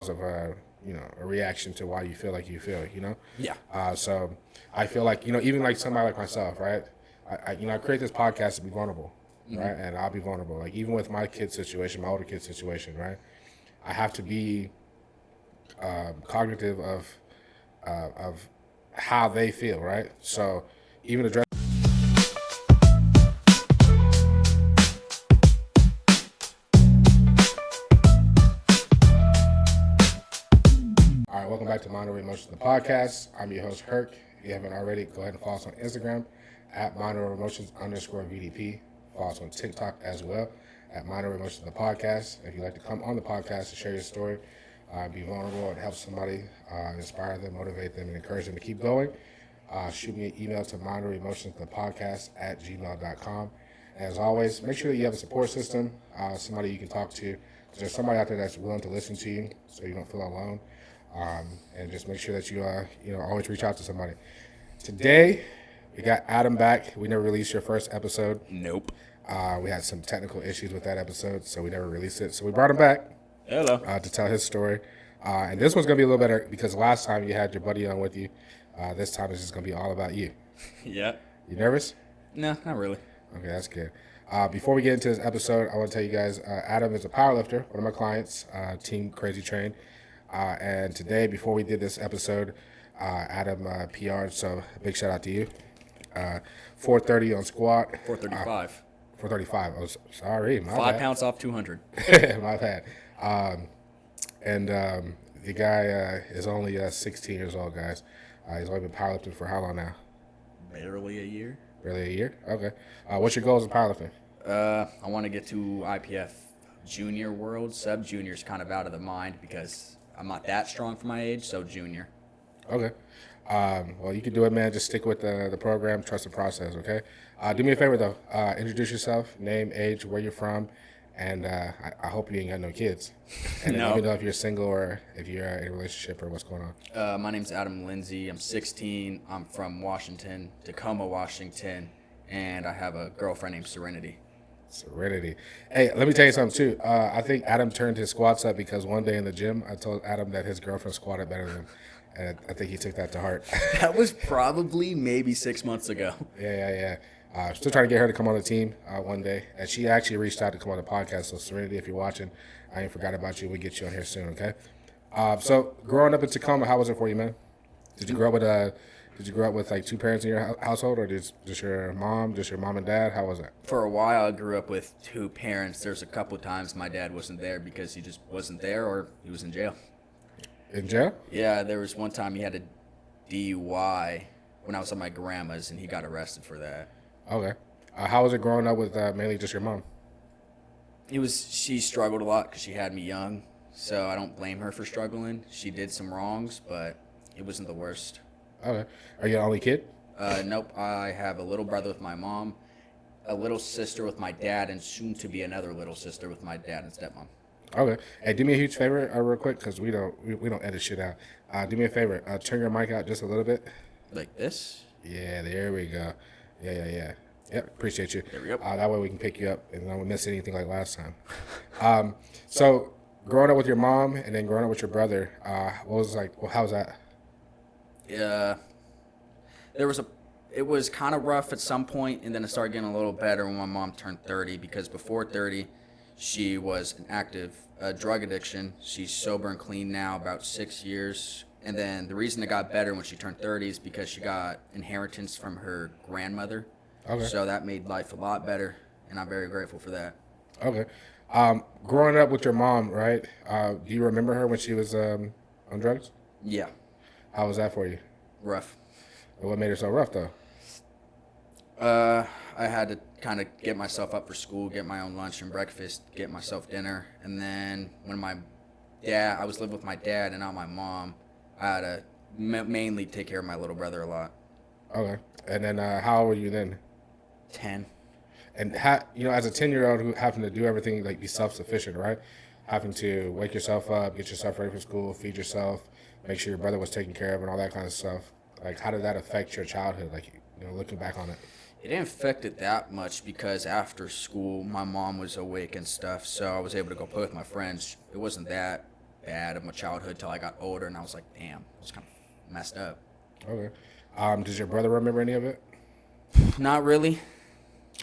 of a reaction to why you feel like you feel, Yeah. So I feel like, even like somebody like myself, right? I create this podcast to be vulnerable, right? And I'll be vulnerable. Like even with my kid situation, my older kid situation, right? I have to be cognitive of how they feel, right? So even address. All right, welcome back to Monterey Emotions, the podcast. I'm your host, Herc. If you haven't already, go ahead and follow us on Instagram at Monterey Emotions _VDP. Follow us on TikTok as well at Monterey Emotions, the podcast. If you'd like to come on the podcast to share your story, be vulnerable and help somebody, inspire them, motivate them, and encourage them to keep going, shoot me an email to Monterey Emotions, the podcast at gmail.com. As always, make sure that you have a support system, somebody you can talk to, because there's somebody out there that's willing to listen to you so you don't feel alone. And just make sure that you always reach out to somebody. Today, we got Adam back. We never released your first episode. Nope. We had some technical issues with that episode, so we never released it. So we brought him back Hello. to tell his story. And this one's going to be a little better because last time you had your buddy on with you. This time it's just going to be all about you. Yeah. You nervous? No, not really. Okay, that's good. Before we get into this episode, I want to tell you guys, Adam is a powerlifter, one of my clients, Team Crazy Train. And today, before we did this episode, Adam PR'd, so big shout out to you. 430 on squat. 435. 435. Oh, sorry. My 5 bad. pounds off 200. My bad. And the guy is only 16 years old, guys. He's only been powerlifting for how long now? Barely a year. Barely a year? Okay. What's your goals in powerlifting? I want to get to IPF junior world. Sub-junior's kind of out of the mind because I'm not that strong for my age, so junior. Okay. Well, you can do it, man. Just stick with the program. Trust the process, okay? Do me a favor, though. Introduce yourself, name, age, where you're from, and I hope you ain't got no kids. And No. let me know if you're single or if you're in a relationship or what's going on. My name's Adam Lindsey. I'm 16. I'm from Washington, Tacoma, Washington, and I have a girlfriend named Serenity. Serenity. Hey, let me tell you something, too. I think Adam turned his squats up because one day in the gym, I told Adam that his girlfriend squatted better than him. And I think he took that to heart. That was probably maybe 6 months ago. Yeah. Still trying to get her to come on the team one day. And she actually reached out to come on the podcast. So, Serenity, if you're watching, I ain't forgot about you. We'll get you on here soon, okay? So, growing up in Tacoma, how was it for you, man? Did you grow up with like two parents in your household, or just your mom and dad? How was it? For a while, I grew up with two parents. There's a couple times my dad wasn't there because he just wasn't there or he was in jail. In jail? Yeah, there was one time he had a DUI when I was at my grandma's, and he got arrested for that. Okay. How was it growing up with mainly just your mom? She struggled a lot because she had me young, so I don't blame her for struggling. She did some wrongs, but it wasn't the worst. Okay. Are you the only kid? Nope, I have a little brother with my mom, a little sister with my dad, and soon to be another little sister with my dad and stepmom. Okay. Hey, do me a huge favor real quick because we don't edit shit out. Do me a favor. Turn your mic out just a little bit. Like this? Yeah, there we go. Yeah. Yep, appreciate you. There we go. That way we can pick you up and don't miss anything like last time. So growing up with your mom and then growing up with your brother, what was like? Well, how was that? Yeah, it was kind of rough at some point, and then it started getting a little better when my mom turned 30, because before 30, she was an active drug addiction. She's sober and clean now, about 6 years. And then the reason it got better when she turned 30 is because she got inheritance from her grandmother. Okay. So that made life a lot better, and I'm very grateful for that. Okay. Growing up with your mom, right? Do you remember her when she was on drugs? Yeah, How was that for you? rough. What made her so rough, though? I had to kind of get myself up for school, get my own lunch and breakfast, get myself dinner. And then when I was living with my dad and not my mom, I had to mainly take care of my little brother a lot. Okay. And then how old were you then? 10. And as a 10-year-old who having to do everything, like be self-sufficient, right? Having to wake yourself up, get yourself ready for school, feed yourself, make sure your brother was taken care of, and all that kind of stuff. Like, how did that affect your childhood? Like, looking back on it. It didn't affect it that much because after school, my mom was awake and stuff, so I was able to go play with my friends. It wasn't that bad of my childhood till I got older, and I was like, damn, I was kind of messed up. Okay. Does your brother remember any of it? Not really.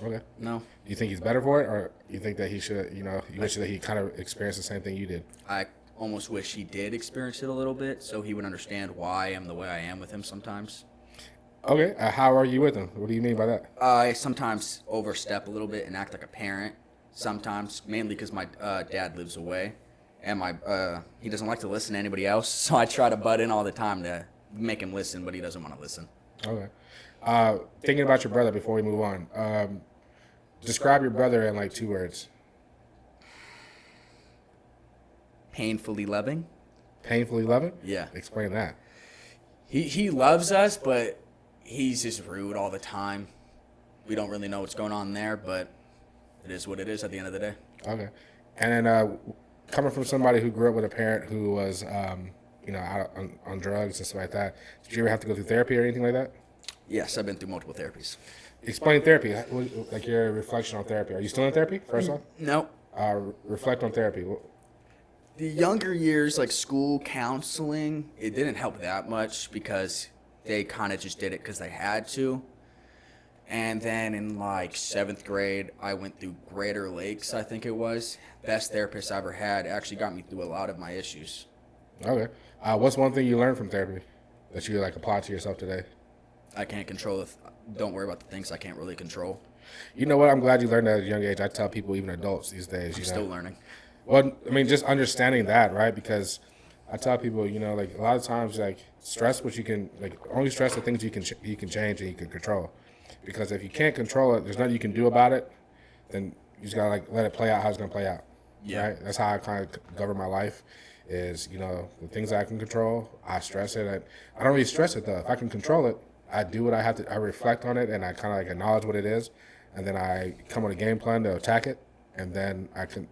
Okay. No. Do you think he's better for it, or you think that he should, you wish that he kind of experienced the same thing you did? I almost wish he did experience it a little bit so he would understand why I am the way I am with him sometimes. Okay. How are you with him? What do you mean by that? I sometimes overstep a little bit and act like a parent. Sometimes, mainly because my dad lives away, and he doesn't like to listen to anybody else. So I try to butt in all the time to make him listen, but he doesn't want to listen. Okay. Thinking about your brother before we move on. Describe your brother in like 2 words. Painfully loving. Painfully loving? Yeah. Explain that. He loves us, but he's just rude all the time. We don't really know what's going on there, but it is what it is at the end of the day. Okay. And then coming from somebody who grew up with a parent who was, out on drugs and stuff like that, did you ever have to go through therapy or anything like that? Yes, I've been through multiple therapies. Explain therapy, like your reflection on therapy. Are you still in therapy, first off? No. Reflect on therapy. The younger years, like school counseling, it didn't help that much because they kind of just did it because they had to. And then in like 7th grade, I went through Greater Lakes, I think it was. Best therapist I ever had. Actually got me through a lot of my issues. Okay. What's one thing you learned from therapy that you like apply to yourself today? I can't control don't worry about the things I can't really control. You know what? I'm glad you learned that at a young age. I tell people, even adults these days. I'm still learning. Well, I mean, just understanding that, right? Because I tell people, like a lot of times, like stress what you can, like only stress the things you can change and you can control. Because if you can't control it, there's nothing you can do about it. Then you just gotta like let it play out how it's gonna play out. Yeah. Right? That's how I kind of govern my life. Is the things that I can control, I stress it. I don't really stress it though. If I can control it, I do what I have to. I reflect on it and I kind of like acknowledge what it is, and then I come with a game plan to attack it, and then I can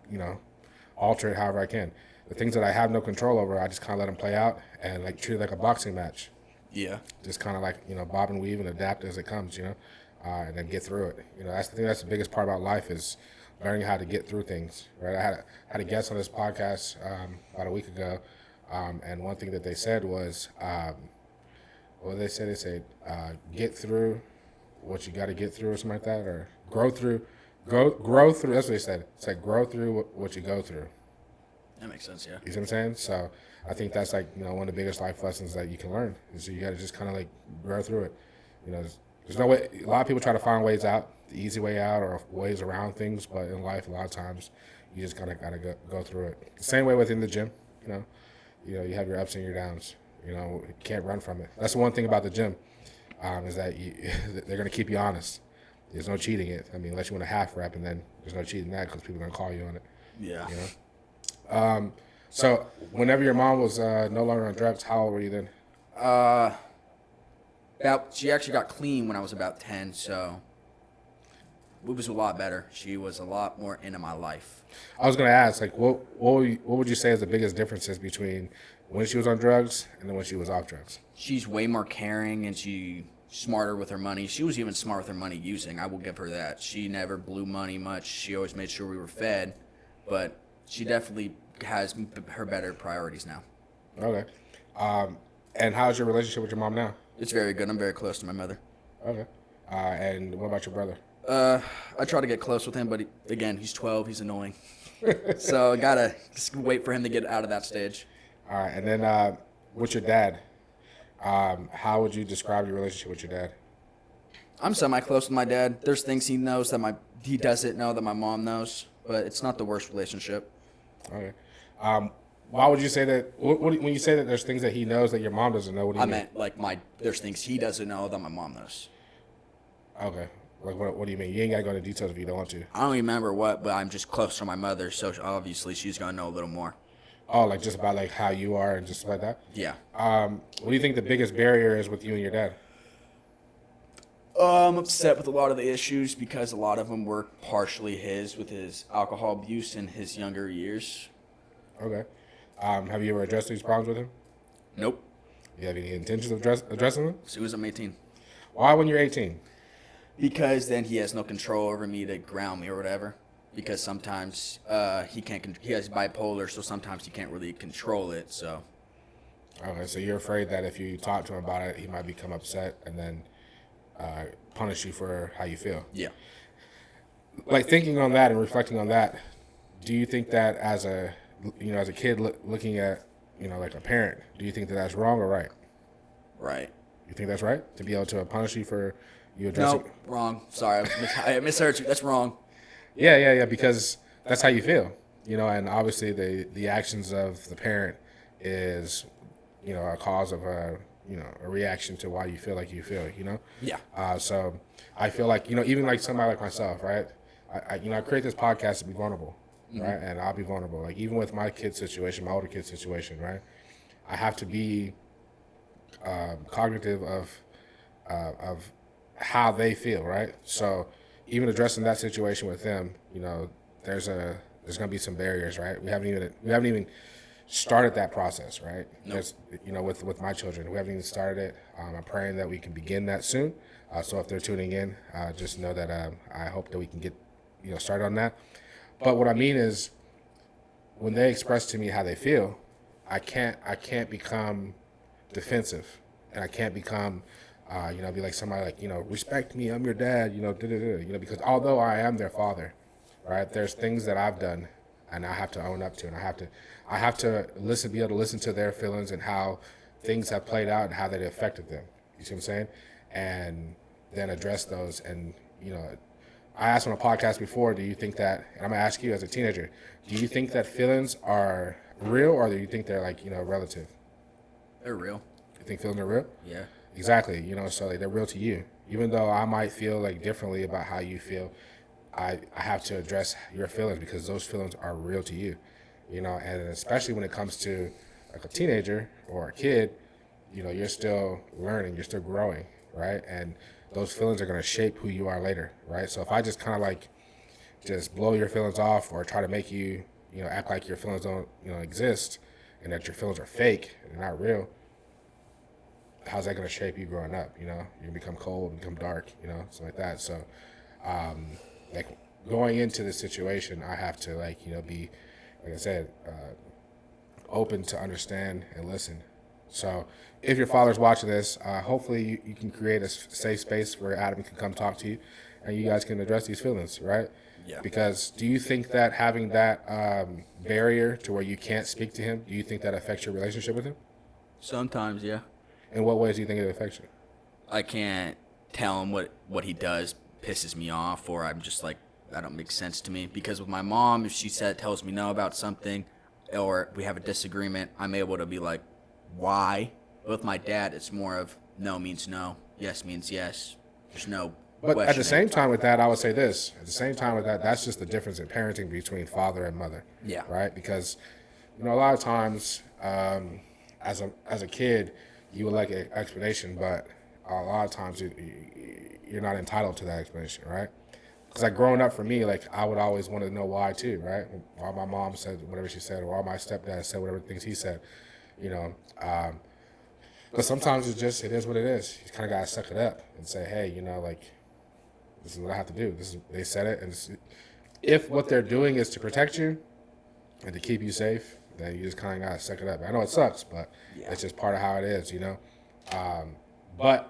alter it however I can. The things that I have no control over, I just kind of let them play out and like treat it like a boxing match. Yeah. Just kind of like bob and weave and adapt as it comes, and then get through it. That's the thing. That's the biggest part about life is learning how to get through things. Right. I had a guest on this podcast about a week ago, and one thing that they said was, what they said? They said, get through what you got to get through, or something like that, or grow through. That's what they said. It's like grow through what you go through. That makes sense, yeah. You see what I'm saying? So I think that's like one of the biggest life lessons that you can learn. Is you got to just kind of like grow through it. There's no way. A lot of people try to find ways out, the easy way out, or ways around things. But in life, a lot of times, you just kind of got to go through it. The same way within the gym. You have your ups and your downs. You can't run from it. That's the one thing about the gym, is that they're going to keep you honest. There's no cheating it. I mean, unless you want a half rep, and then there's no cheating that because people are going to call you on it. Yeah. So whenever your mom was no longer on drugs, how old were you then? She actually got clean when I was about 10, so it was a lot better. She was a lot more into my life. I was going to ask, like, what would you say is the biggest differences between when she was on drugs and then when she was off drugs? She's way more caring and she's smarter with her money. She was even smart with her money using. I will give her that. She never blew money much. She always made sure we were fed, but she definitely has her better priorities now. Okay. And how's your relationship with your mom now? It's very good. I'm very close to my mother. Okay. And what about your brother? I try to get close with him, but again, he's 12. He's annoying. So I gotta just wait for him to get out of that stage. All right. And then with your dad, how would you describe your relationship with your dad? I'm semi-close with my dad. There's things he knows that he doesn't know that my mom knows, but it's not the worst relationship. Okay. Why would you say that? When you say that there's things that he knows that your mom doesn't know, what do you mean? I meant like there's things he doesn't know that my mom knows. Okay. Like what do you mean? You ain't got to go into details if you don't want to. I don't remember what, but I'm just close to my mother, so obviously she's going to know a little more. Oh, like just about like how you are and just like that? Yeah. What do you think the biggest barrier is with you and your dad? I'm upset with a lot of the issues because a lot of them were partially his with his alcohol abuse in his younger years. Okay. Have you ever addressed these problems with him? Nope. Do you have any intentions of addressing them? As soon as I'm 18. Why when you're 18? Because then he has no control over me to ground me or whatever. because sometimes he has bipolar, so sometimes he can't really control it. So Okay, so you're afraid that if you talk to him about it, he might become upset and then punish you for how you feel. yeah. Like thinking on that and reflecting on that, do you think that as a kid looking at like a parent, do you think that that's wrong or right? Right. You think that's right to be able to punish you for you addressing? No, wrong. Sorry, I misheard you. That's wrong. Yeah, because that's how you feel, and obviously the actions of the parent is, a cause of a reaction to why you feel like you feel, Yeah. So I feel like, even like somebody like myself, right? I create this podcast to be vulnerable, right? And I'll be vulnerable. Like even with my kid situation, my older kid situation, right? I have to be cognitive of how they feel, right? So even addressing that situation with them, there's gonna be some barriers, right? We haven't even started that process, right? Nope. With my children, we haven't even started it. I'm praying that we can begin that soon. So if they're tuning in, just know that I hope that we can get started on that. But what I mean is, when they express to me how they feel, I can't become defensive, and I can't become be like somebody like, respect me, I'm your dad, because although I am their father, right, there's things that I've done and I have to own up to, and I have to be able to listen to their feelings and how things have played out and how they affected them. You see what I'm saying? And then address those. And I asked on a podcast before, do you think that, and I'm gonna ask you as a teenager, do you think that feelings are real, or do you think they're like relative? They're real. You think feelings are real? Yeah. Exactly. So like, they're real to you. Even though I might feel like differently about how you feel, I have to address your feelings because those feelings are real to you. And especially when it comes to like a teenager or a kid, you're still learning, you're still growing, right? And those feelings are going to shape who you are later, right? So if I just kind of like just blow your feelings off or try to make you, act like your feelings don't, exist, and that your feelings are fake and not real, how's that going to shape you growing up? You become cold, become dark, something like that. So, like going into the situation, I have to be, like I said, open to understand and listen. So if your father's watching this, hopefully you can create a safe space where Adam can come talk to you and you guys can address these feelings, right? Yeah. Because do you think that having that barrier to where you can't speak to him, do you think that affects your relationship with him? Sometimes, yeah. In what ways do you think it affects you? I can't tell him what he does pisses me off, or I'm just like, that don't make sense to me. Because with my mom, if she tells me no about something, or we have a disagreement, I'm able to be like, why? With my dad, it's more of no means no, yes means yes. There's no But at the questioning. same time with that, I would say this. At the same time with that, that's just the difference in parenting between father and mother. Yeah. Right? Because, a lot of times, as a kid, you would like an explanation, but a lot of times you're not entitled to that explanation, right? Because like growing up for me, like I would always want to know why too, right? Why my mom said whatever she said, or why my stepdad said whatever things he said, But sometimes it is what it is. You kind of gotta suck it up and say, hey, like this is what I have to do. They said it, and if what they're doing is to protect you and to keep you safe, then you just kind of gotta suck it up. I know it sucks, but it's just part of how it is, But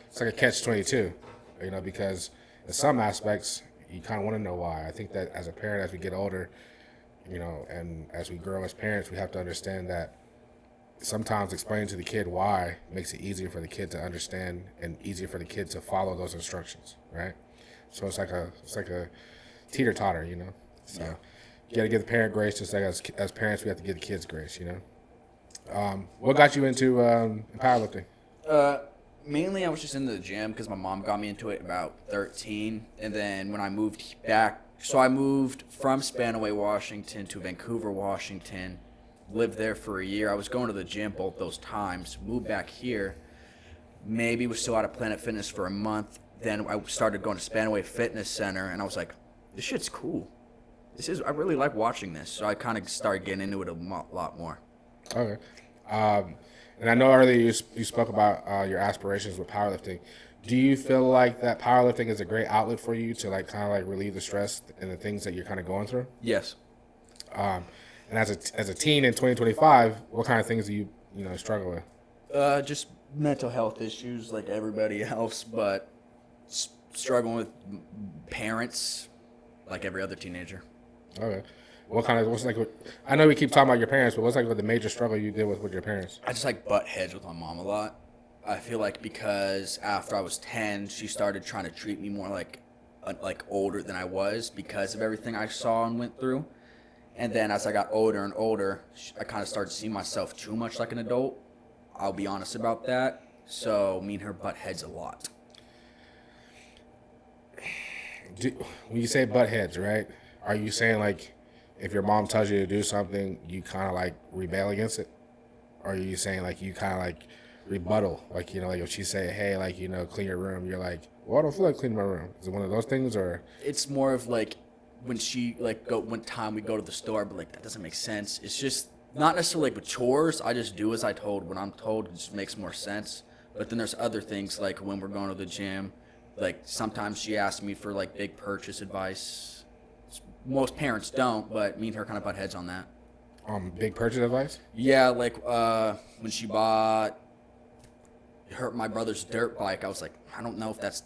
it's like a catch-22, because in some aspects you kind of want to know why. I think that as a parent, as we get older, and as we grow as parents, we have to understand that sometimes explaining to the kid why makes it easier for the kid to understand and easier for the kid to follow those instructions, right? So it's like a teeter-totter, So you got to give the parent grace, just like as parents, we have to give the kids grace, What got you into powerlifting? Mainly I was just into the gym because my mom got me into it about 13. And then when I moved back, so I moved from Spanaway, Washington to Vancouver, Washington, lived there for a year. I was going to the gym both those times, moved back here, maybe was still out of Planet Fitness for a month. Then I started going to Spanaway Fitness Center, and I was like, this shit's cool. I really like watching this. So I kind of started getting into it a lot more. Okay. And I know earlier you spoke about your aspirations with powerlifting. Do you feel like that powerlifting is a great outlet for you to like kind of like relieve the stress and the things that you're kind of going through? Yes. And as a teen in 2025, what kind of things do you struggle with? Just mental health issues like everybody else, but struggling with parents like every other teenager. Okay. I know we keep talking about your parents, but what's like the major struggle you did with your parents? I just like butt heads with my mom a lot. I feel like because after I was 10, she started trying to treat me more like older than I was because of everything I saw and went through. And then as I got older and older, I kind of started seeing myself too much like an adult. I'll be honest about that. So me and her butt heads a lot. When you say butt heads, right? Are you saying like if your mom tells you to do something, you kind of like rebel against it? Or are you saying like you kind of like rebuttal? Like, like if she say, hey, like, clean your room, you're like, well, I don't feel like cleaning my room. Is it one of those things or? It's more of like when she one time we go to the store, but like that doesn't make sense. It's just not necessarily like with chores. I just do as I told. When I'm told, it just makes more sense. But then there's other things like when we're going to the gym, like sometimes she asks me for like big purchase advice. Most parents don't, but me and her kind of butt heads on that. Big purchase advice? Yeah, like when she bought my brother's dirt bike, I was like, I don't know if that's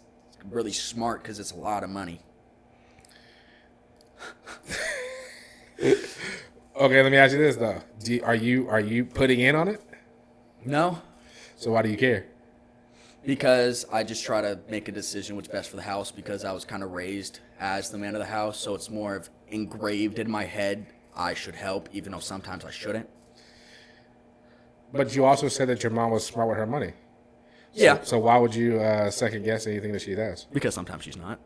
really smart because it's a lot of money. Okay, let me ask you this though: are you putting in on it? No. So why do you care? Because I just try to make a decision what's best for the house because I was kind of raised as the man of the house, so it's more of engraved in my head I should help, even though sometimes I shouldn't. But you also said that your mom was smart with her money. Yeah. So why would you second guess anything that she does? Because sometimes she's not.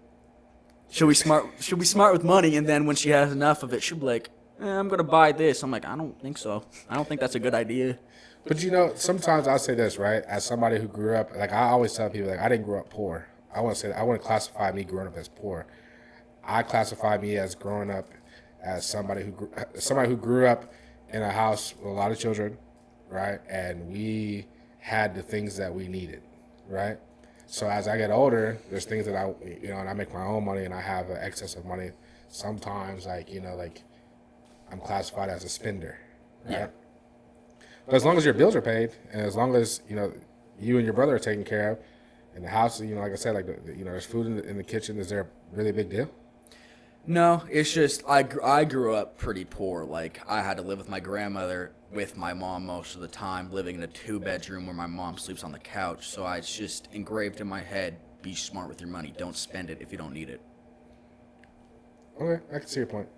She'll be smart with money, and then when she has enough of it, she'll be like, I'm going to buy this. I'm like, I don't think so. I don't think that's a good idea. But sometimes I'll say this, right? As somebody who grew up, like I always tell people, like I didn't grow up poor. I wouldn't classify me growing up as poor. I classify me as growing up as somebody who grew up in a house with a lot of children, right? And we had the things that we needed, right? So as I get older, there's things that and I make my own money and I have an excess of money. Sometimes, like I'm classified as a spender, right? Yeah. But as long as your bills are paid, and as long as you and your brother are taken care of, and the house, like I said, like there's food in the kitchen. Is there a really big deal? No, it's just I grew up pretty poor. Like I had to live with my grandmother with my mom most of the time, living in a 2-bedroom where my mom sleeps on the couch. So it's just engraved in my head: be smart with your money. Don't spend it if you don't need it. Okay, I can see your point.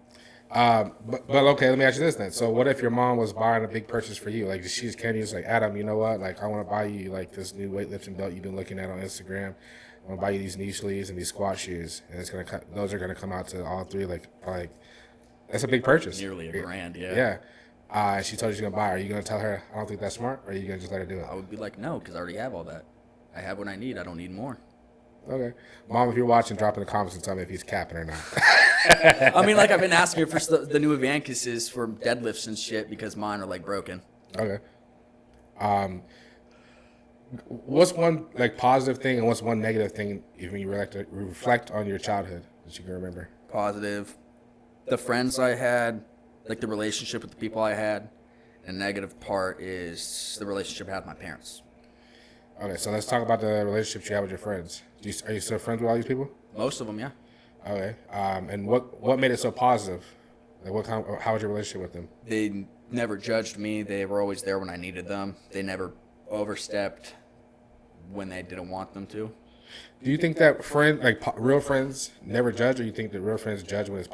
But okay, let me ask you this then. So what if your mom was buying a big purchase for you? Like she just came to you and was like, Adam, you know what? Like I want to buy you like this new weightlifting belt you've been looking at on Instagram. I want to buy you these knee sleeves and these squat shoes, and those are gonna come out to all three. Like that's a big purchase. Nearly $1,000, yeah. Yeah. And she told you she's gonna buy it. Are you gonna tell her I don't think that's smart, or are you gonna just let her do it? I would be like, no, because I already have all that. I have what I need. I don't need more. Okay, Mom, if you're watching, drop in the comments and tell me if he's capping or not. I mean, like I've been asking her for the new Avancuses for deadlifts and shit because mine are like broken. Okay. What's one like positive thing and what's one negative thing if you reflect on your childhood that you can remember? Positive, the friends I had, like the relationship with the people I had, and negative part is the relationship I had with my parents. Okay, so let's talk about the relationships you have with your friends. Are you still friends with all these people? Most of them, yeah. Okay. And what made it so positive? Like how was your relationship with them? They never judged me. They were always there when I needed them. They never overstepped when they didn't want them to. Do you think that real friends never judge, or you think that real friends judge when it's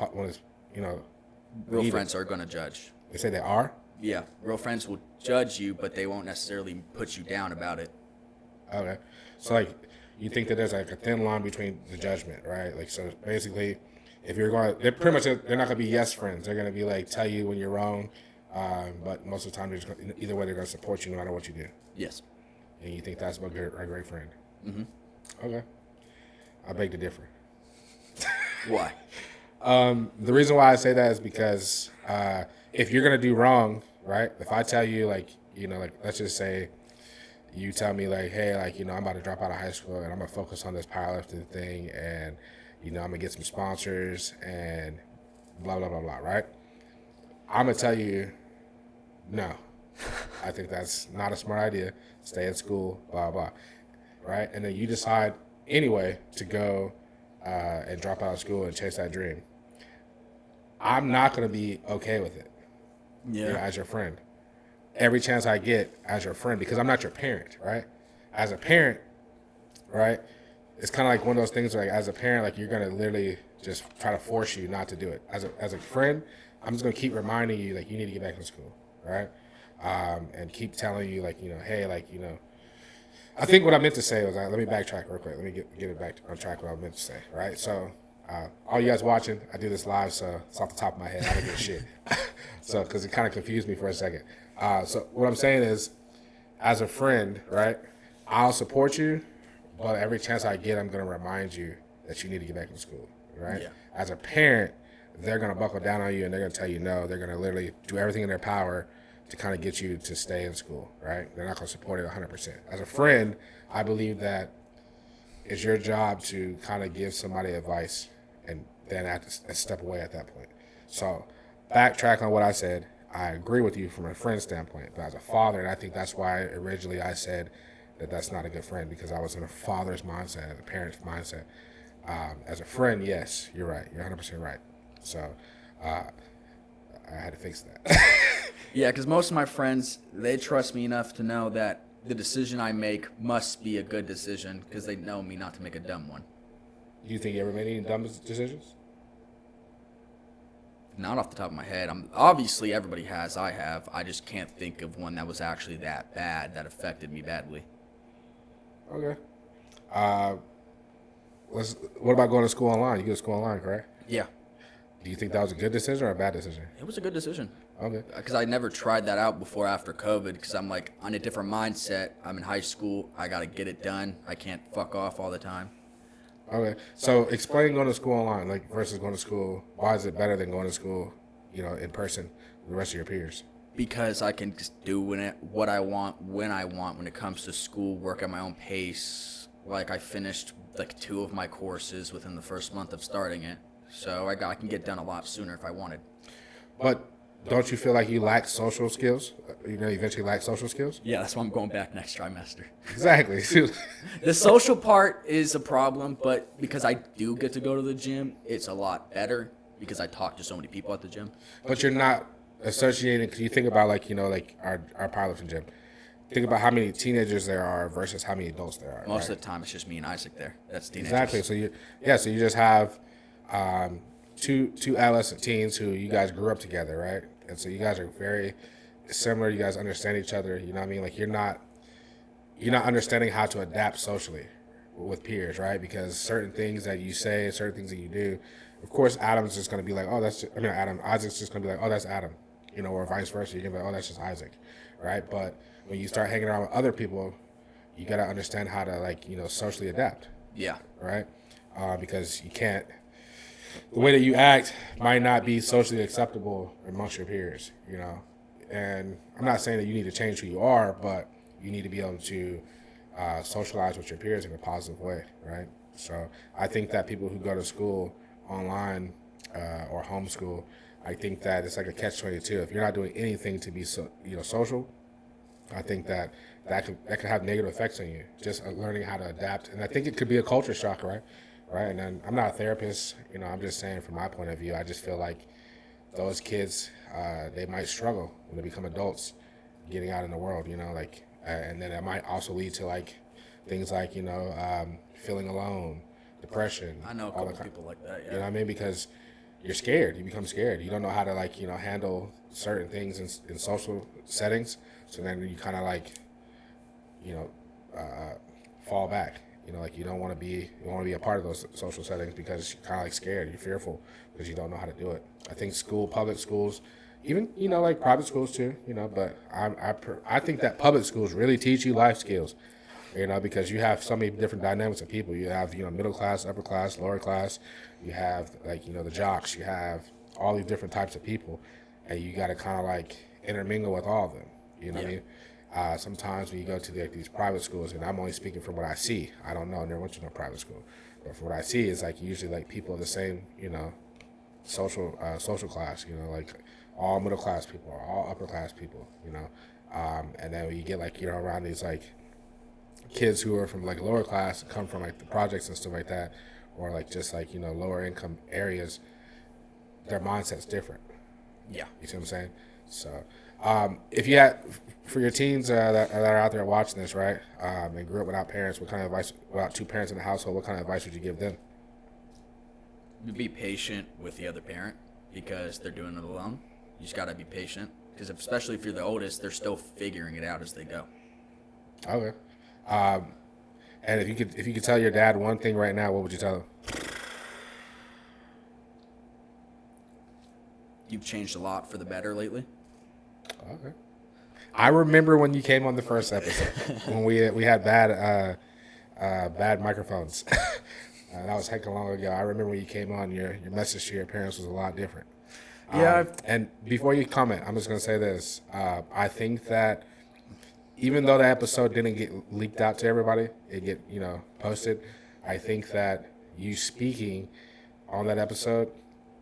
Real needed? friends are going to judge. They say they are? Yeah, real friends will judge you, but they won't necessarily put you down about it. Okay. So like you think that there's like a thin line between the judgment, right? Like so basically if you're going they're not gonna be yes friends. They're gonna be like tell you when you're wrong. But most of the time either way they're gonna support you no matter what you do. Yes. And you think that's a great friend. Mm-hmm. Okay. I beg to differ. Why? The reason why I say that is because if you're gonna do wrong, right? If I tell you like let's just say you tell me like, hey, like, I'm about to drop out of high school and I'm gonna focus on this powerlifting thing, and I'm gonna get some sponsors and blah blah blah blah, right? I'm gonna tell you, no. I think that's not a smart idea. Stay at school, blah blah, right? And then you decide anyway to go and drop out of school and chase that dream. I'm not gonna be okay with it. As your friend. Every chance I get as your friend, because I'm not your parent, right? As a parent, right, it's kind of like one of those things where, like, as a parent, like, you're going to literally just try to force you not to do it. As a friend, I'm just going to keep reminding you, like, you need to get back to school, right? And keep telling you, like, hey, like, I think what I meant to say was, let me backtrack real quick. Let me get it back on track what I meant to say, right? So, all you guys watching, I do this live, so it's off the top of my head. I don't give a shit. So, because it kind of confused me for a second. So what I'm saying is, as a friend, right, I'll support you, but every chance I get, I'm going to remind you that you need to get back to school, right? Yeah. As a parent, they're going to buckle down on you and they're going to tell you no. They're going to literally do everything in their power to kind of get you to stay in school, right? They're not going to support it 100%. As a friend, I believe that it's your job to kind of give somebody advice and then have to step away at that point. So backtrack on what I said. I agree with you from a friend standpoint, but as a father, and I think that's why originally I said that that's not a good friend, because I was in a father's mindset, a parent's mindset. As a friend, yes, you're right. You're 100% right. So I had to fix that. Yeah, because most of my friends, they trust me enough to know that the decision I make must be a good decision because they know me not to make a dumb one. Do you think you ever made any dumb decisions? Not off the top of my head. Obviously, everybody has. I have. I just can't think of one that was actually that bad, that affected me badly. Okay. What about going to school online? You go to school online, correct? Yeah. Do you think that was a good decision or a bad decision? It was a good decision. Okay. Because I never tried that out before after COVID, because I'm like on a different mindset. I'm in high school. I got to get it done. I can't fuck off all the time. Okay, so explain going to school online, like, versus going to school. Why is it better than going to school, in person with the rest of your peers? Because I can just do what I want, when I want, when it comes to school, work at my own pace. Like, I finished, like, 2 of my courses within the first month of starting it. So I can get done a lot sooner if I wanted. But don't you feel like you lack social skills? Eventually lack social skills? Yeah, that's why I'm going back next trimester. Exactly. The social part is a problem, but because I do get to go to the gym, it's a lot better because I talk to so many people at the gym. But you're not associating, because you think about, like, our powerlifting gym. Think about how many teenagers there are versus how many adults there are. Most of the time, it's just me and Isaac there. That's teenagers. Exactly. So you just have two adolescent teens who you guys grew up together, right? And so you guys are very similar. You guys understand each other. You know what I mean? Like, you're not understanding how to adapt socially with peers, right? Because certain things that you say, certain things that you do, of course, Adam's just going to be like, oh, Isaac's just going to be like, oh, that's Adam, or vice versa. You're going to be like, oh, that's just Isaac, right? But when you start hanging around with other people, you got to understand how to, like, socially adapt. Yeah. Right? Because you can't, the way that you act might not be socially acceptable amongst your peers, And I'm not saying that you need to change who you are, but you need to be able to socialize with your peers in a positive way, right? So I think that people who go to school online or homeschool, I think that it's like a catch-22. If you're not doing anything to be social, I think that could have negative effects on you, just learning how to adapt. And I think it could be a culture shock, right? And then I'm not a therapist, I'm just saying from my point of view, I just feel like those kids, they might struggle when they become adults, getting out in the world, and then it might also lead to, like, things like, feeling alone, depression. I know a couple people like that, yeah. You know what I mean? Because you're scared. You become scared. You don't know how to, like, handle certain things in social settings. So then you kind of, like, fall back. Like, you want to be a part of those social settings because you're kind of, like, scared. You're fearful because you don't know how to do it. I think public schools, even, like, private schools too, but I think that public schools really teach you life skills, because you have so many different dynamics of people. You have, middle class, upper class, lower class. You have, like, the jocks. You have all these different types of people, and you got to kind of, like, intermingle with all of them. What I mean? Sometimes when you go to these private schools, and I'm only speaking from what I see. I don't know. I never went to no private school, but from what I see, is like usually like people of the same, social class. Like all middle class people or all upper class people. And then when you get like around these like kids who are from like lower class, come from like the projects and stuff like that, or like just like lower income areas, their mindset's different. Yeah. You see what I'm saying? So, if you had, for your teens that are out there watching this, right, and grew up without parents, what kind of advice, without two parents in the household, what kind of advice would you give them? Be patient with the other parent because they're doing it alone. You just got to be patient because especially if you're the oldest, they're still figuring it out as they go. Okay. And if you could tell your dad one thing right now, what would you tell him? You've changed a lot for the better lately. Okay. I remember when you came on the first episode when we had bad microphones. That was heck long ago. I remember when you came on, your message to your parents was a lot different. Yeah. And before you comment, I'm just going to say this. I think that even though the episode didn't get leaked out to everybody, it get posted. I think that you speaking on that episode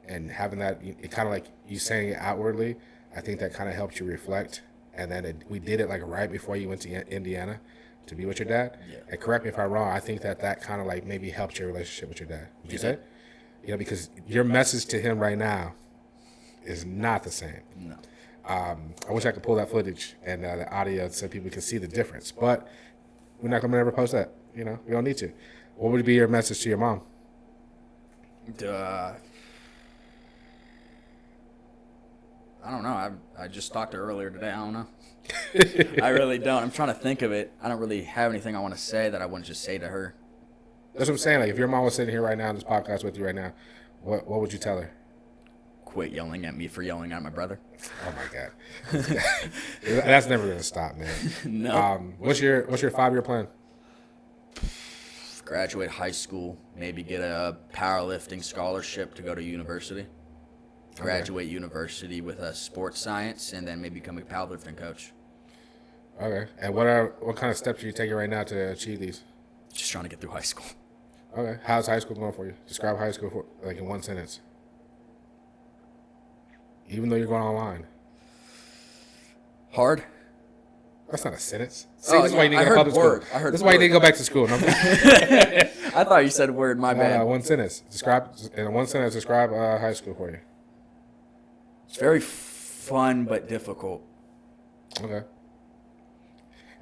and having that, it kind of like you saying it outwardly, I think that kind of helped you reflect. And then we did it like right before you went to Indiana to be with your dad. Yeah. And correct me if I'm wrong, I think that kind of like maybe helped your relationship with your dad. Would you say? Because your message to him right now is not the same. No. I wish I could pull that footage and the audio so people can see the difference. But we're not going to ever post that. We don't need to. What would be your message to your mom? I don't know. I just talked to her earlier today. I don't know. I really don't. I'm trying to think of it. I don't really have anything I want to say that I want to just say to her. That's what I'm saying. Like, if your mom was sitting here right now on this podcast with you right now, what would you tell her? Quit yelling at me for yelling at my brother. Oh my God, that's never gonna stop, man. No. What's your 5-year plan? Graduate high school, maybe get a powerlifting scholarship to go to university. Graduate university with a sports science, and then maybe become a powerlifting coach. Okay. And what kind of steps are you taking right now to achieve these? Just trying to get through high school. Okay. How's high school going for you? Describe high school in one sentence. Even though you're going online. Hard. That's not a sentence. See, this is why you need to go to public word. school. I heard This is why you need to go back to school. No? I thought you said word. My bad. One sentence. Describe high school for you. It's very fun but difficult. Okay.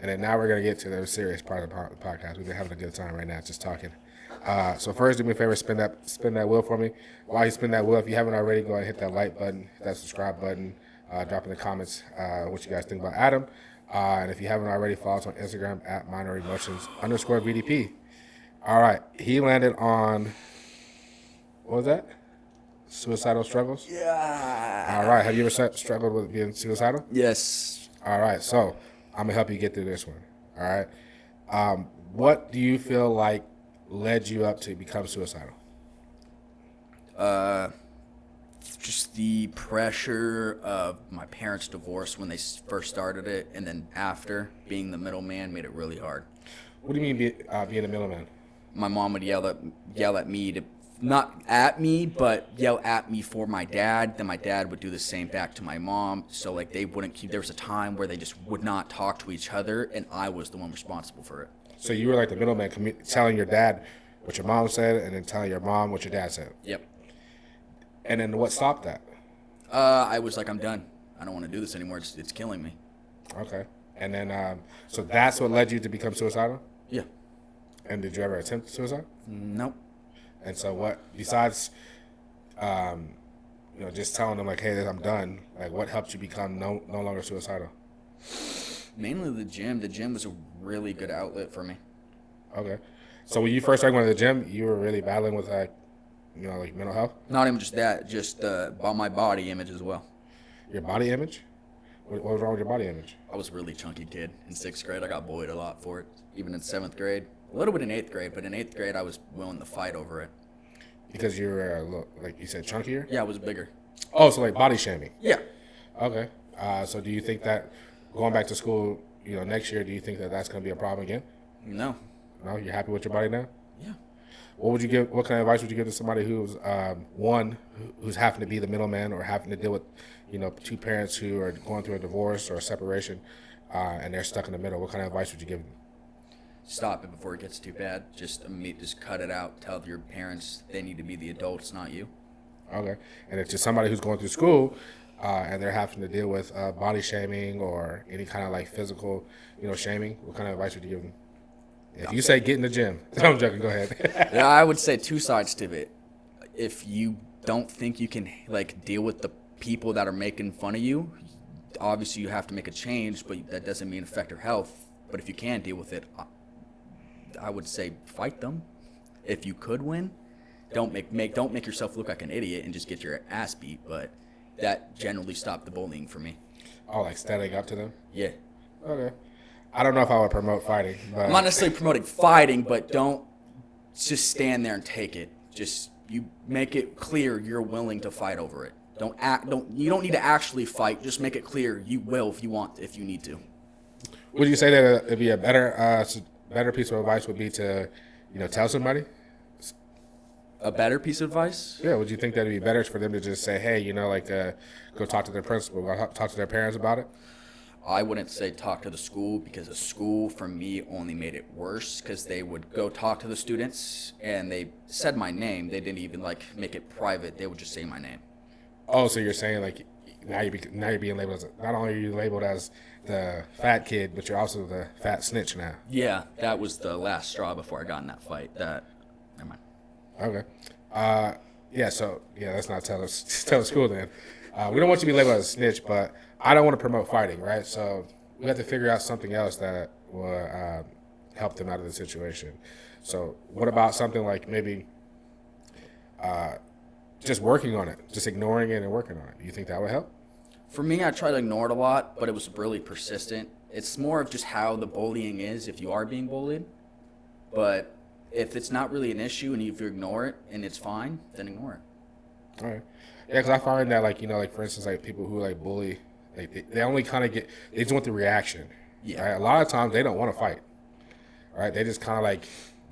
And then now we're going to get to the serious part of the podcast. We've been having a good time right now, just talking. So first, do me a favor, spin that wheel for me. While you spin that wheel, if you haven't already, go ahead and hit that like button, hit that subscribe button, drop in the comments what you guys think about Adam. And if you haven't already, follow us on Instagram at @minorEmotions_VDP. All right. He landed on, what was that? Suicidal struggles? Yeah. All right. Have you ever struggled with being suicidal? Yes. All right. So I'm going to help you get through this one. All right. What do you feel like led you up to become suicidal? Just the pressure of my parents' divorce when they first started it, and then after being the middleman made it really hard. What do you mean being a middleman? My mom would yell at me to, not at me, but yell at me for my dad. Then my dad would do the same back to my mom. So like they wouldn't keep. There was a time where they just would not talk to each other, and I was the one responsible for it. So you were like the middleman, telling your dad what your mom said, and then telling your mom what your dad said. Yep. And then what stopped that? I was like, I'm done. I don't want to do this anymore. It's killing me. Okay. And then, so that's what led you to become suicidal? Yeah. And did you ever attempt suicide? Nope. And so what, besides, just telling them like, hey, I'm done, like what helped you become no longer suicidal? Mainly the gym. The gym was a really good outlet for me. Okay. So when you first started going to the gym, you were really battling with like mental health? Not even just that, just about my body image as well. Your body image? What was wrong with your body image? I was a really chunky kid in 6th grade. I got bullied a lot for it, even in 7th grade. A little bit in 8th grade, but in 8th grade I was willing to fight over it. Because you were, like you said, chunkier? Yeah, I was bigger. Oh, so like body shaming? Yeah. Okay. So do you think that going back to school, next year, do you think that that's going to be a problem again? No. No, you're happy with your body now? Yeah. What kind of advice would you give to somebody who's who's having to be the middleman or having to deal with, two parents who are going through a divorce or a separation, and they're stuck in the middle? What kind of advice would you give them? Stop it before it gets too bad. Just cut it out. Tell your parents they need to be the adults, not you. Okay. And if it's somebody who's going through school, and they're having to deal with body shaming or any kind of like physical, shaming, what kind of advice would you give them? If you say get in the gym, I'm joking. Go ahead. Yeah, I would say two sides to it. If you don't think you can deal with the people that are making fun of you, obviously you have to make a change, but that doesn't mean affect your health. But if you can deal with it, I would say fight them. If you could win, don't make yourself look like an idiot and just get your ass beat. But that generally stopped the bullying for me. Oh, like standing up to them? Yeah. Okay. I don't know if I would promote fighting, but I'm not necessarily promoting fighting, but don't just stand there and take it. Just you make it clear you're willing to fight over it. You don't need to actually fight. Just make it clear you will if you need to. Would you say that it'd be a better piece of advice would be to, tell somebody? A better piece of advice? Yeah. Would you think that'd be better for them to just say, hey, go talk to their principal, go talk to their parents about it? I wouldn't say talk to the school, because the school for me only made it worse, because they would go talk to the students and they said my name. They didn't even make it private. They would just say my name. Oh, so you're saying now you're being labeled as not only are you labeled as the fat kid, but you're also the fat snitch now. Yeah, that was the last straw before I got in that fight. Never mind. Okay. Let's not tell the school then. We don't want you to be labeled as a snitch, but I don't want to promote fighting, right? So we have to figure out something else that will help them out of the situation. So what about something like maybe just working on it, just ignoring it and working on it? Do you think that would help? For me, I tried to ignore it a lot, but it was really persistent. It's more of just how the bullying is if you are being bullied. But if it's not really an issue and if you ignore it and it's fine, then ignore it. All right. Yeah, because I find that, for instance, people who, bully, they only kind of they just want the reaction. Yeah. Right? A lot of times they don't want to fight. Right? They just kind of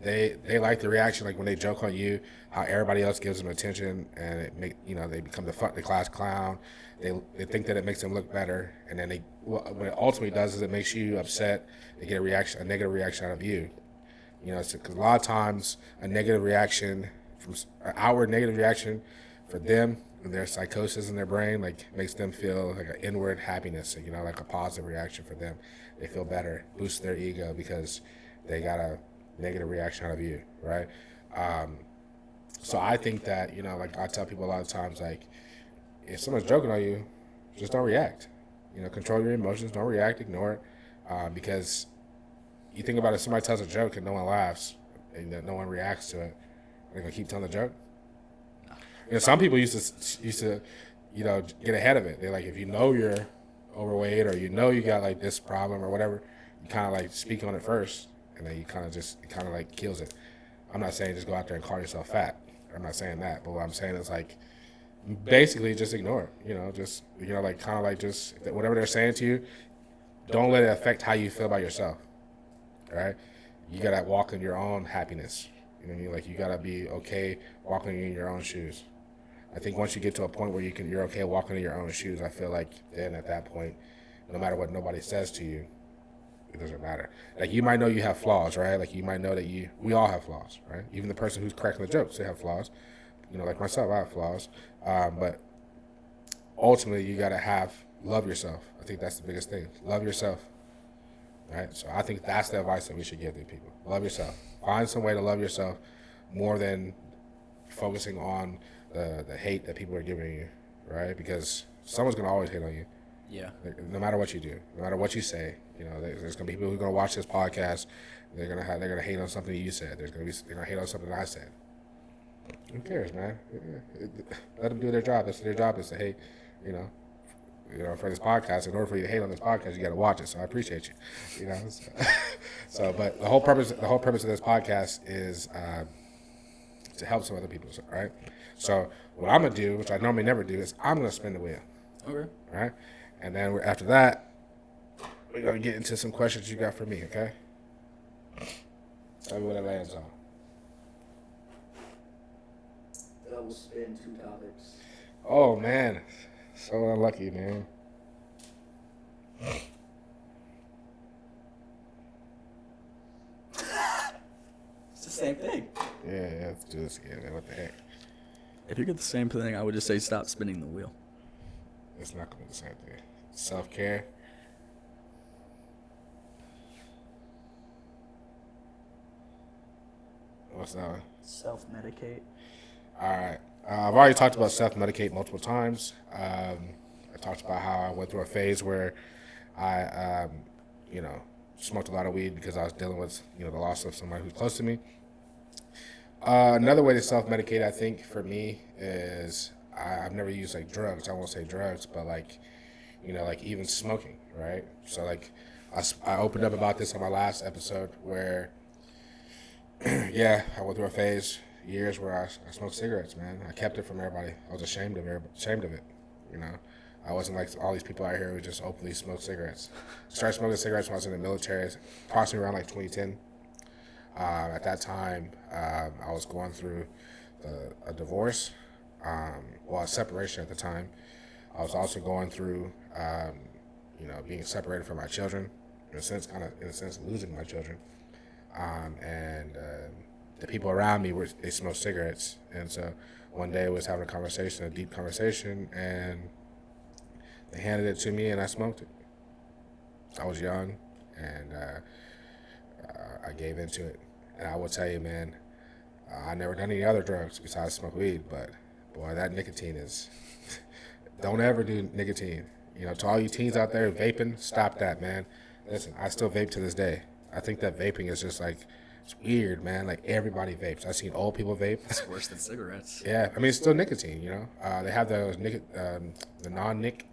they like the reaction, when they joke on you, how everybody else gives them attention, and they become the class clown. They think that it makes them look better, and then what it ultimately does is it makes you upset. They get a negative reaction out of you. Because a lot of times an outward negative reaction for them and their psychosis in their brain makes them feel like an inward happiness, like a positive reaction for them. They feel better, boosts their ego because they got a negative reaction out of you, right? So I think that, I tell people a lot of times, if someone's joking on you, just don't react. Control your emotions, don't react, ignore it, because you think about it, if somebody tells a joke and no one laughs and no one reacts to it, they're gonna keep telling the joke. Some people used to get ahead of it. They're if you're overweight or you got this problem or whatever, you kind of speak on it first, and then you kind of kills it. I'm not saying just go out there and call yourself fat. I'm not saying that, but what I'm saying is basically just ignore it. Just just whatever they're saying to you, don't let it affect how you feel about yourself. Right? You gotta walk in your own happiness. You gotta be okay walking in your own shoes. I think once you get to a point where you're okay walking in your own shoes, I feel then at that point, no matter what nobody says to you, it doesn't matter. You might know you have flaws, right? You might know that we all have flaws, right? Even the person who's cracking the jokes, they have flaws. Myself, I have flaws. But ultimately, you gotta love yourself. I think that's the biggest thing. Love yourself. Right? So I think that's the advice that we should give to people. Love yourself. Find some way to love yourself more than focusing on the hate that people are giving you, right? Because someone's going to always hate on you. Yeah. No matter what you do, no matter what you say, there's going to be people who are going to watch this podcast. They're going to hate on something you said. They're going to hate on something I said. Who cares, man? Let them do their job. That's their job is to hate, for this podcast. In order for you to hate on this podcast, you got to watch it. So I appreciate you. But the whole purpose of this podcast is to help some other people, right? So what I'm gonna do, which I normally never do, is I'm gonna spin the wheel. Okay. Right, and then after that, we're gonna get into some questions you got for me, okay? Tell me what it lands on. Double spin 2 topics. Oh man, so unlucky, man. It's the same thing. Yeah, let's do this again, man. What the heck? If you get the same thing, I would just say stop spinning the wheel. It's not gonna be the same thing. Self-care. What's that one? Self-medicate. All right. I've already talked about self-medicate multiple times. I talked about how I went through a phase where I, smoked a lot of weed because I was dealing with, the loss of somebody who's close to me. Another way to self-medicate, I think, for me is I've never used, like, drugs. I won't say drugs, but, like even smoking, right? So, like, I opened up about this on my last episode where, I went through a phase, years where I smoked cigarettes, man. I kept it from everybody. I was ashamed of it, I wasn't like all these people out here who just openly smoke cigarettes. Started smoking cigarettes when I was in the military, approximately around like 2010. At that time, I was going through a divorce, a separation at the time. I was also going through, being separated from my children, in a sense, losing my children. And the people around me they smoked cigarettes, and so one day I was having a deep conversation, and they handed it to me, and I smoked it. I was young, and I gave into it. And I will tell you, man, I never done any other drugs besides smoke weed, but boy, that nicotine is. Don't ever do nicotine. To all you teens out there vaping, stop that, man. Listen, I still vape to this day. I think that vaping is just like, it's weird, man. Like, everybody vapes. I've seen old people vape. It's worse than cigarettes. Yeah, I mean, it's still nicotine, They have those the non-nic.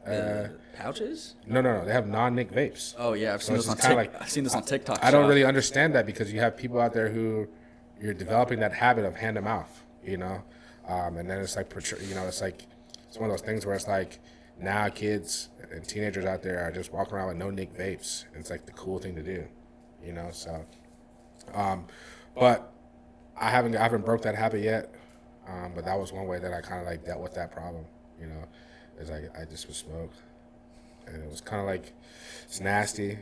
Pouches? No. They have non-nic vapes. Oh, yeah. I've seen this on TikTok. I don't really understand that because you have people out there who you're developing that habit of hand to mouth, and then it's like, it's one of those things where it's like now kids and teenagers out there are just walking around with no-nic vapes. And it's like the cool thing to do, so. But I haven't broke that habit yet. But that was one way that I kind of like dealt with that problem, is I just would smoke, and it was kind of like, it's nasty,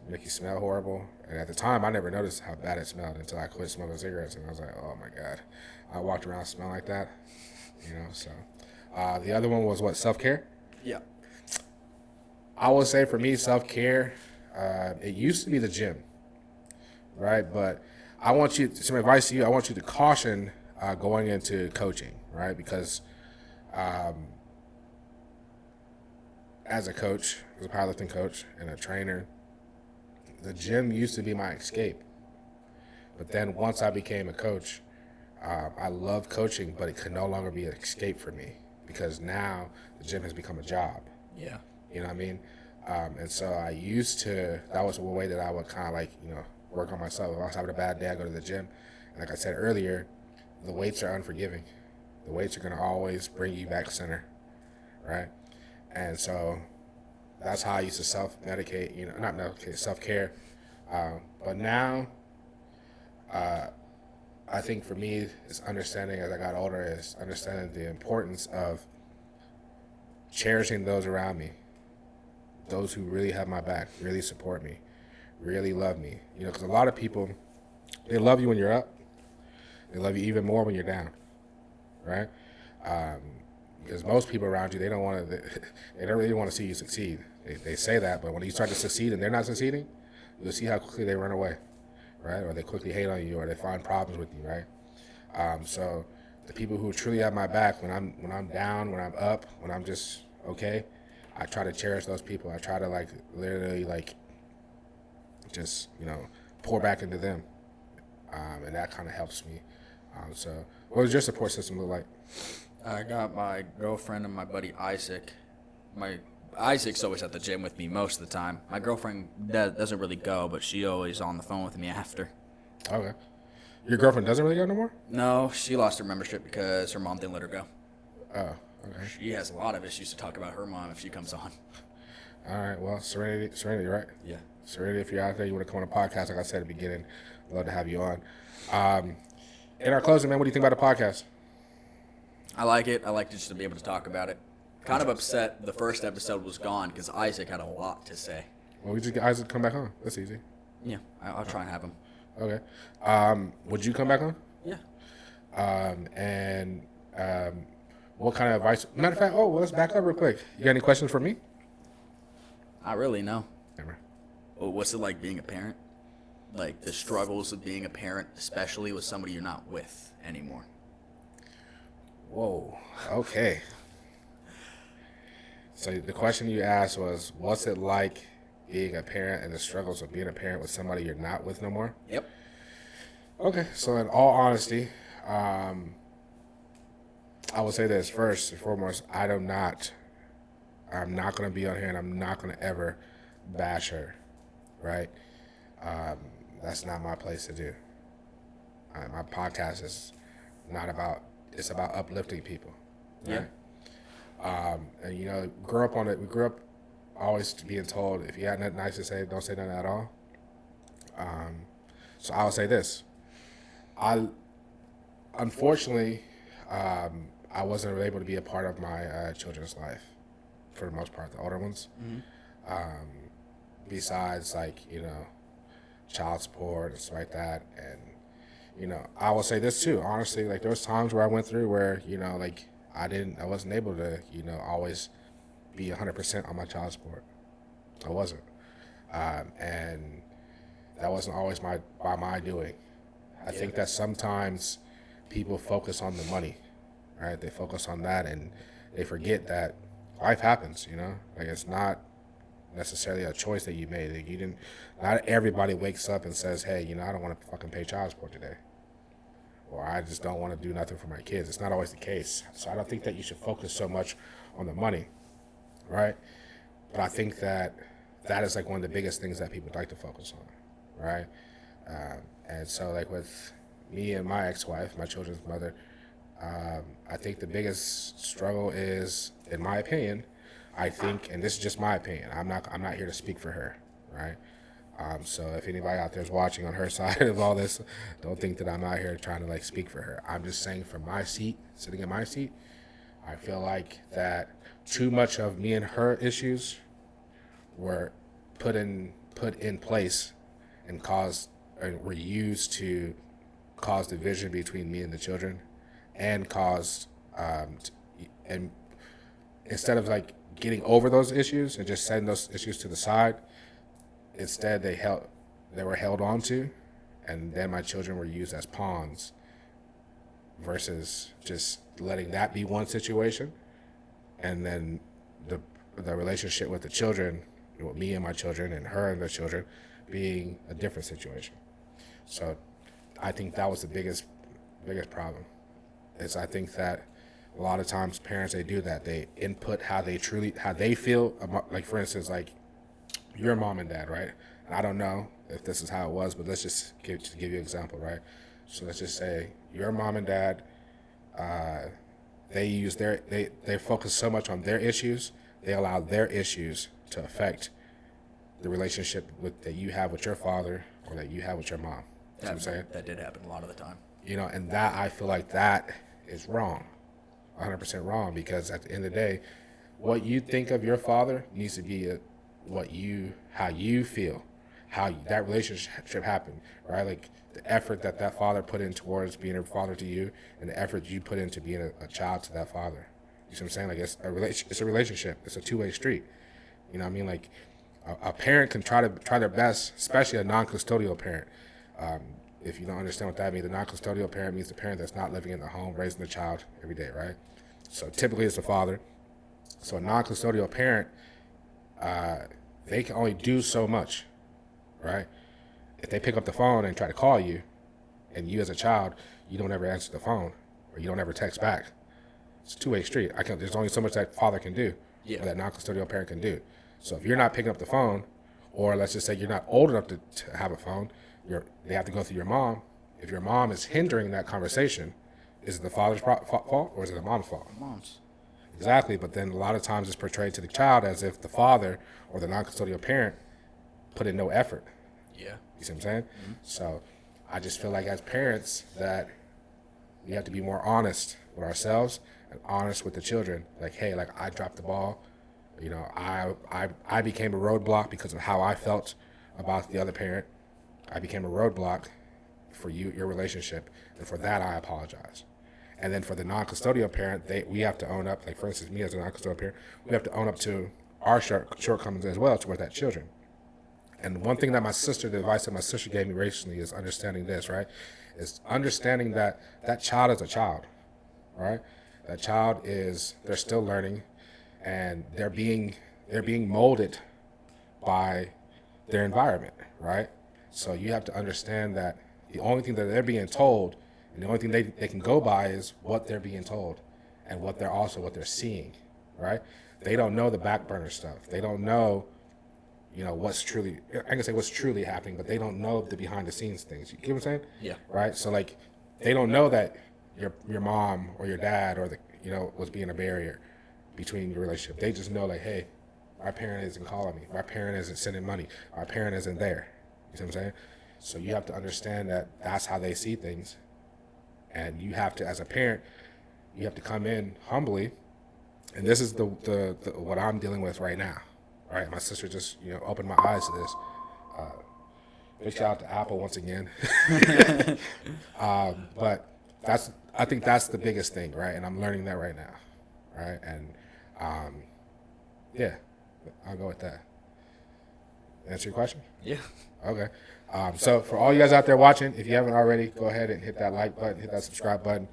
make you smell horrible. And at the time, I never noticed how bad it smelled until I quit smoking cigarettes, and I was like, oh my God, I walked around smelling like that, so. The other one was what, self-care? Yeah. I would say for me, self-care, it used to be the gym, right? But some advice to you, I want you to caution going into coaching, right? Because as a coach, as a powerlifting coach and a trainer, the gym used to be my escape. But then once I became a coach, I love coaching, but it could no longer be an escape for me because now the gym has become a job. Yeah. You know what I mean? And so that was one way that I would kind of like, work on myself. If I was having a bad day, I go to the gym. And like I said earlier, the weights are unforgiving. The weights are going to always bring you back center, right? And so that's how I used to self-medicate, not medicate, self-care. But now, I think for me, it's understanding as I got older, is understanding the importance of cherishing those around me, those who really have my back, really support me, really love me. Because a lot of people, they love you when you're up. They love you even more when you're down, right? Because most people around you, they don't really want to see you succeed. They say that, but when you start to succeed and they're not succeeding, you'll see how quickly they run away, right? Or they quickly hate on you, or they find problems with you, right? So the people who truly have my back when I'm down, when I'm up, when I'm just okay, I try to cherish those people. I try to literally just pour back into them, and that kind of helps me. So what does your support system look like? I got my girlfriend and my buddy Isaac. Isaac's always at the gym with me most of the time. My girlfriend doesn't really go, but she always on the phone with me after. Okay. Your girlfriend doesn't really go no more? No, she lost her membership because her mom didn't let her go. Oh, okay. She has a lot of issues to talk about her mom if she comes on. All right. Well, Serenity, right? Yeah. Serenity, if you're out there, you want to come on a podcast, like I said at the beginning, I'd love to have you on. In our closing, man, what do you think about the podcast? I like it. I like just to be able to talk about it. Kind of upset the first episode was gone because Isaac had a lot to say. Well, we just get Isaac to come back on. That's easy. Yeah, I'll try and have him. Okay. Would you come back on? Yeah. What kind of advice? Matter of fact, let's back up real quick. You got any questions for me? I really know. Never. Well, what's it like being a parent? Like the struggles of being a parent, especially with somebody you're not with anymore. Whoa. Okay. So the question you asked was, what's it like being a parent and the struggles of being a parent with somebody you're not with no more? Yep. Okay. So in all honesty, I will say this first and foremost. I'm not going to be on here and I'm not going to ever bash her, right? That's not my place to do. My podcast is not about, it's about uplifting people. Right? Yeah. And we grew up always being told, if you had nothing nice to say, don't say nothing at all. So I'll say this. Unfortunately, I wasn't able to be a part of my children's life for the most part, the older ones. Mm-hmm. Besides child support and stuff like that. And, I will say this too, honestly, like there was times where I went through where, I wasn't able to, always be 100% on my child support. I wasn't. And that wasn't always by my doing. I think that sometimes people focus on the money, right? They focus on that and they forget that life happens, like it's not necessarily a choice that you made. Like not everybody wakes up and says, hey, I don't want to fucking pay child support today. Or I just don't want to do nothing for my kids. It's not always the case. So I don't think that you should focus so much on the money, right? But I think that is like one of the biggest things that people like to focus on, right? And so like with me and my ex-wife, my children's mother, I think the biggest struggle is, in my opinion, I think, and this is just my opinion, I'm not here to speak for her, right? So if anybody out there is watching on her side of all this, don't think that I'm out here trying to speak for her. I'm just saying from my seat, sitting in my seat, I feel like that too much of me and her issues were put in place and were used to cause division between me and the children, and caused and instead of getting over those issues and just setting those issues to the side, instead they were held on to, and then my children were used as pawns versus just letting that be one situation, and then the relationship with the children, with me and my children and her and the children, being a different situation. So I think that was the biggest problem. I think that a lot of times parents, they do that. They input how they feel. Like for instance, your mom and dad, right? And I don't know if this is how it was, but let's just give you an example, right? So let's just say your mom and dad, they focus so much on their issues, they allow their issues to affect the relationship that you have with your father or that you have with your mom. You know what I'm saying? That did happen a lot of the time. And that, I feel like that is wrong, 100% wrong, because at the end of the day, what you think of your father needs to be how you feel, how that relationship happened, right? Like the effort that father put in towards being a father to you, and the effort you put into being a child to that father. You see what I'm saying? Like it's a relationship. It's a two-way street. You know what I mean? Like a parent can try their best, especially a non-custodial parent. If you don't understand what that means, the non-custodial parent means the parent that's not living in the home, raising the child every day, right? So typically it's the father. So a non-custodial parent, they can only do so much, right? If they pick up the phone and try to call you, and you as a child, you don't ever answer the phone, or you don't ever text back, it's a two-way street. There's only so much that father can do, or that non-custodial parent can do. So if you're not picking up the phone, or let's just say you're not old enough to have a phone, they have to go through your mom. If your mom is hindering that conversation, is it the father's fault or is it the mom's fault? Mom's. Exactly, but then a lot of times it's portrayed to the child as if the father or the non-custodial parent put in no effort. Yeah. You see what I'm saying? So I just feel like as parents that we have to be more honest with ourselves and honest with the children. Like, hey, like I dropped the ball. You know, I became a roadblock because of how I felt about the other parent. I became a roadblock for your relationship, and for that I apologize. And then for the non-custodial parent, we have to own up. Like for instance, me as a non-custodial parent, we have to own up to our shortcomings as well towards that children. And one thing that the advice that my sister gave me recently is understanding this, right? Is understanding that that child is a child, right? That child they're still learning, and they're being molded by their environment, right? So you have to understand that the only thing that they're being told, and the only thing they can go by is what they're being told, and what they're seeing, right? They don't know the back burner stuff. They don't know, what's truly happening, but they don't know the behind the scenes things. You get what I'm saying? Yeah. Right. So like, they don't know that your mom or your dad or was being a barrier between your relationship. They just know like, hey, my parent isn't calling me. My parent isn't sending money. My parent isn't there. You see what I'm saying? So you have to understand that that's how they see things, and you have to, as a parent, you have to come in humbly. And this is the what I'm dealing with right now. All right, my sister just opened my eyes to this. Big shout out to Apple once again. But I think that's the biggest thing, right? And I'm learning that right now, right? And yeah, I'll go with that. Answer your question? Yeah. Okay. So for all you guys out there watching, if you haven't already, go ahead and hit that like button, hit that subscribe button.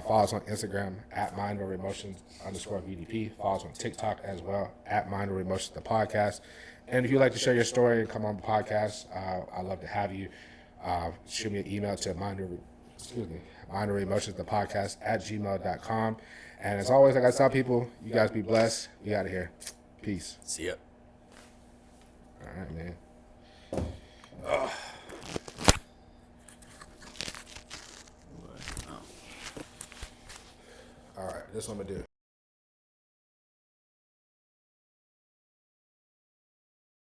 Follow us on Instagram at MindOverEmotions_VDP. Follow us on TikTok as well at MindOverEmotions the podcast. And if you'd like to share your story and come on the podcast, I'd love to have you. Shoot me an email to MindOverEmotions the podcast at gmail.com. And as always, like I tell people, you guys be blessed. We out of here. Peace. See ya. All right, man. All right, this is what I'm going to do.